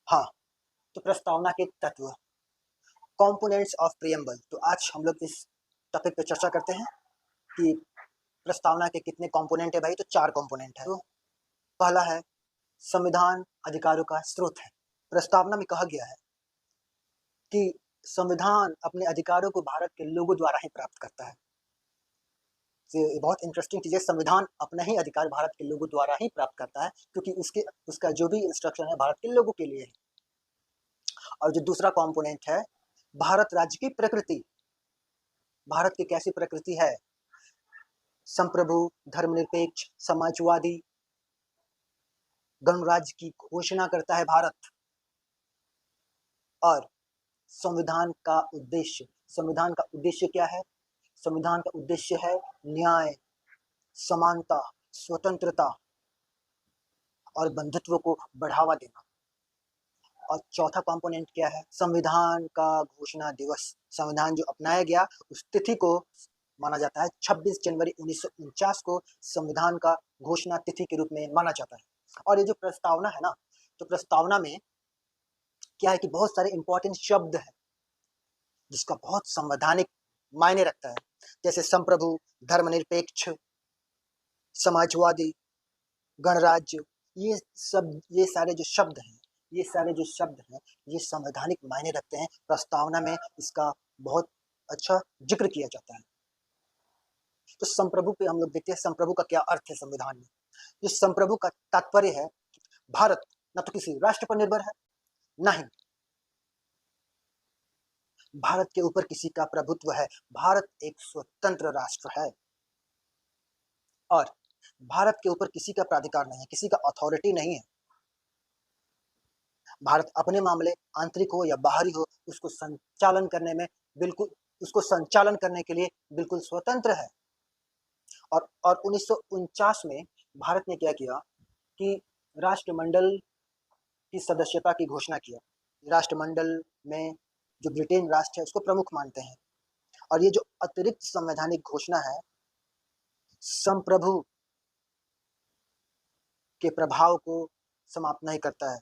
हाँ, तो प्रस्तावना के तत्व, कंपोनेंट्स ऑफ प्रिएम्बल। तो आज हम लोग इस टॉपिक पे चर्चा करते हैं कि प्रस्तावना के कितने कंपोनेंट है भाई। तो 4 कंपोनेंट है। तो पहला है संविधान अधिकारों का स्रोत है। प्रस्तावना में कहा गया है कि संविधान अपने अधिकारों को भारत के लोगों द्वारा ही प्राप्त करता है। तो ये बहुत इंटरेस्टिंग चीज़ है, संविधान अपना ही अधिकार भारत के लोगों द्वारा ही प्राप्त करता है, क्योंकि उसका जो भी इंस्ट्रक्शन है भारत के लोगों के लिए है। और जो दूसरा कंपोनेंट है भारत राज्य की प्रकृति। भारत की कैसी प्रकृति है? संप्रभु, धर्मनिरपेक्ष, समाजवादी, गणराज्य की घोषणा करता है भारत। और संविधान का उद्देश्य क्या है? संविधान का उद्देश्य है न्याय, समानता, स्वतंत्रता और बंधुत्व को बढ़ावा देना। और चौथा कंपोनेंट क्या है? संविधान का घोषणा दिवस। संविधान जो अपनाया गया उस तिथि को माना जाता है 26 जनवरी 1949 को संविधान का घोषणा तिथि के रूप में माना जाता है। और ये जो प्रस्तावना है ना, तो प्रस्तावना में क्या है कि बहुत सारे इंपॉर्टेंट शब्द है जिसका बहुत संवैधानिक मायने रखता है, जैसे संप्रभु, धर्मनिरपेक्ष, समाजवादी, गणराज्य। ये सारे जो शब्द हैं ये संवैधानिक मायने रखते हैं। प्रस्तावना में इसका बहुत अच्छा जिक्र किया जाता है। तो संप्रभु पे हम लोग देखते हैं संप्रभु का क्या अर्थ है संविधान में। जो संप्रभु का तात्पर्य है भारत न तो किसी राष्ट्र पर निर्भर है, न ही भारत के ऊपर किसी का प्रभुत्व है। भारत एक स्वतंत्र राष्ट्र है और भारत के ऊपर किसी का प्राधिकार नहीं है, किसी का अथॉरिटी नहीं है। भारत अपने मामले आंतरिक हो या बाहरी हो उसको संचालन करने के लिए बिल्कुल स्वतंत्र है। और 1949 में भारत ने क्या किया कि राष्ट्रमंडल की सदस्यता की घोषणा किया। राष्ट्रमंडल में जो ब्रिटेन राष्ट्र है उसको प्रमुख मानते हैं। और ये जो अतिरिक्त संवैधानिक घोषणा है संप्रभु के प्रभाव को समाप्त नहीं करता है।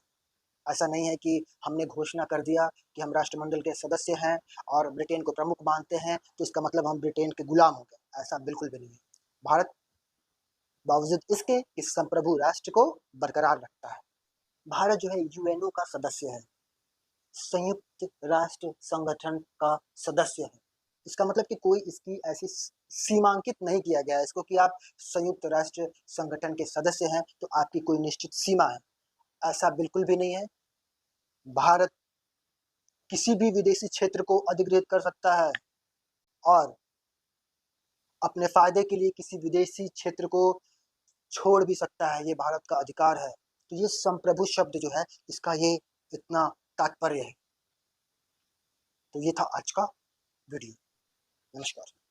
ऐसा नहीं है कि हमने घोषणा कर दिया कि हम राष्ट्रमंडल के सदस्य हैं और ब्रिटेन को प्रमुख मानते हैं तो इसका मतलब हम ब्रिटेन के गुलाम हो गए। ऐसा बिल्कुल भी नहीं है। भारत बावजूद इसके कि संप्रभु राष्ट्र को बरकरार रखता है। भारत जो है यूएनओ का सदस्य है, संयुक्त राष्ट्र संगठन का सदस्य है। इसका मतलब कि कोई इसकी ऐसी सीमांकित नहीं किया गया है इसको कि आप संयुक्त राष्ट्र संगठन के सदस्य हैं तो आपकी कोई निश्चित सीमा है। ऐसा बिल्कुल भी नहीं है। भारत किसी भी विदेशी क्षेत्र को अधिग्रहित कर सकता है और अपने फायदे के लिए किसी विदेशी क्षेत्र को छोड़ भी सकता है। ये भारत का अधिकार है। तो ये संप्रभु शब्द जो है इसका ये इतना तात्पर्य है। तो ये था आज का वीडियो। नमस्कार।